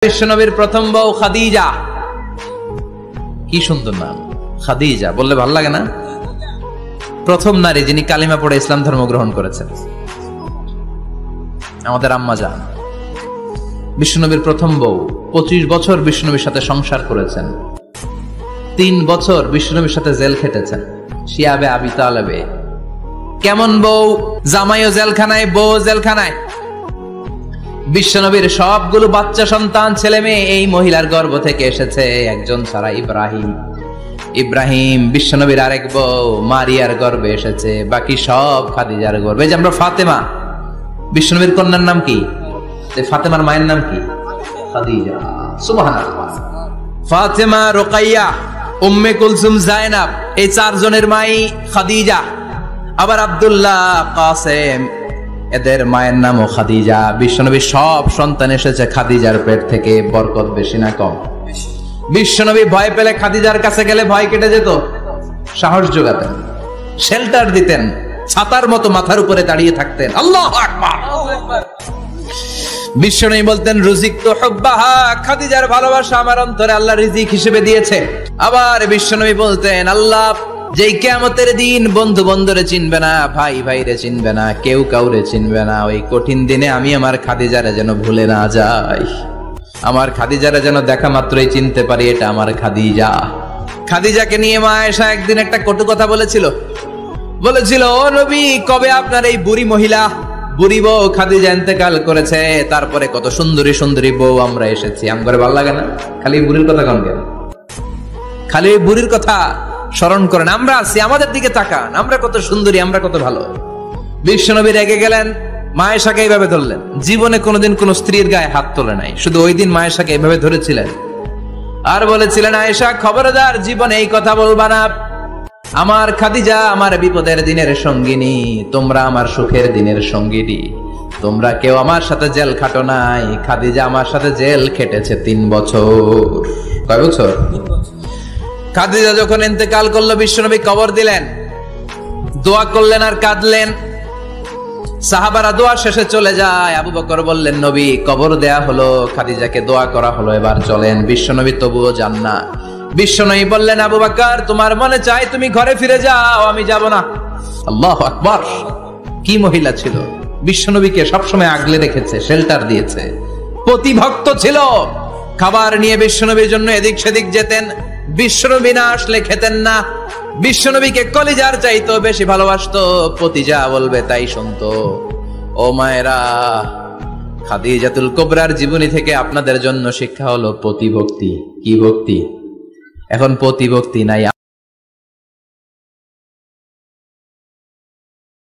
বিশ্বনবীর প্রথম বউ খাদিজা। কি সুন্দর নাম খাদিজা, বললে ভালো লাগে না? প্রথম নারী যিনি কালিমা পড়ে ইসলাম ধর্ম গ্রহণ করেছেন, আমাদের আম্মা জান। বিশ্বনবীর প্রথম বউ, 25 বছর বিশ্বনবীর সাথে সংসার করেছেন, 3 বছর বিশ্বনবীর সাথে জেল খেটেছেন শিয়াবে আবি তালেবে। কেমন বউ? জামাইও জেলখানায়, বউ জেলখানায়। বিশ্বনবীর সবগুলো বাচ্চা সন্তান, ছেলে মেয়ে এই মহিলার গর্ভ থেকে এসেছে, একজন ছাড়া ইব্রাহিম বিশ্বনবীর আরেক বউ মারিয়ার গর্ভে এসেছে, বাকি সব খাদিজার গর্ভে। যে আমরা ফাতেমা, বিশ্বনবীর কন্যার নাম কি? ফাতেমার মায়ের নাম কি? খাদিজা। সুবহানাল্লাহ। ফাতেমা, রোকাইয়া, উম্মে কুলসুম, জায়নাব, এই 4 জনের মাই খাদিজা। আবার আব্দুল্লাহ, কাসেম, এদের মায়ের নামও খাদিজা। বিশ্বনবীর সব সন্তান এসেছে খাদিজার পেট থেকে। বরকত বেশি না কম? বিশ্বনবী ভয় পেলে খাদিজার কাছে গেলে ভয় কেটে যেত, সাহস যোগাতেন, শেল্টার দিতেন, ছাতার মতো মাথার উপরে দাঁড়িয়ে থাকতেন। আল্লাহু আকবার। বিশ্বনবী বলতেন, রুজিকতু হুব্বাহা, খাদিজার ভালোবাসা আমার অন্তরে আল্লাহ রিজিক হিসেবে দিয়েছে। আবার বিশ্বনবী বলতেন, আল্লাহ যেই কিয়ামতের দিন বন্ধু বন্ধুরে চিনবে না, ভাই ভাইরে চিনবে না, কেউ কাউরে চিনবে না, ওই কঠিন দিনে আমি আমার খাদিজারে যেন ভুলে না যাই, আমার খাদিজারে যেন দেখা মাত্রই চিনতে পারি এটা আমার খাদিজা। খাদিজাকে নিয়ে মা আয়েশা একদিন একটা কটু কথা বলেছিল, ও নবী, কবে আপনার এই বুড়ি মহিলা, বুড়ি বউ খাদিজা ইন্তেকাল করেছে, তারপরে কত সুন্দরী সুন্দরী বউ আমরা এসেছি, আমগরে ভালো লাগে না? খালি বুড়ির কথা কন কেন? খালি ওই বুড়ির কথা স্মরণ করেন। আমরা আছি, আমাদের দিকে তাকান, আমরা কত সুন্দরী, আমরা কত ভালো। বিশ্বনবী রেগে গেলেন, মা আয়েশাকে এইভাবে ধরলেন। জীবনে কোনোদিন কোন স্ত্রীর গায়ে হাত তোলে নাই, শুধু ওই দিন মা আয়েশাকে এইভাবে ধরেছিলেন আর বলেছিলেন, আয়েশা খবরদার, জীবনে এই কথা বলবা না। আমার খাদিজা আমার বিপদের দিনের সঙ্গিনী, তোমরা আমার সুখের দিনের সঙ্গিনী। তোমরা কেউ আমার সাথে জেল খাটো নাই, খাদিজা আমার সাথে জেল খেটেছে 3 বছর। কয় বছর? খাদিজা যখন ইন্তেকাল করলো, বিশ্বনবী কবর দিলেন, দোয়া করলেন আর কাঁদলেন। সাহাবারা দোয়া শেষে চলে যায়। আবু বকর বললেন, নবী কবর দেয়া হলো, খাদিজাকে দোয়া করা হলো, এবার চলেন। বিশ্বনবী তবুও যান না। বিশ্বনবী বললেন, আবু বকর তোমার মনে চাই তুমি ঘরে ফিরে যাও, আমি যাব না। আল্লাহু আকবার। কি মহিলা ছিল! বিশ্বনবীকে সবসময় আগলে রেখেছে, শেল্টার দিয়েছে, প্রতিভক্ত ছিল। খাবার নিয়ে বিশ্বনবীর জন্য এদিক সেদিক যেতেন, বিশ্বনবী না আসলে খেতেন না। বিশ্বনবীকে কলিজার চাইতো বেশি ভালোবাসতো, পতি যা বলবে তাই শুনতো। ও মায়েরা, খাদিজাতুল কুবরার জীবনী থেকে আপনাদের জন্য শিক্ষা হলো প্রতিভক্তি। কি ভক্তি? এখন প্রতিভক্তি নাই,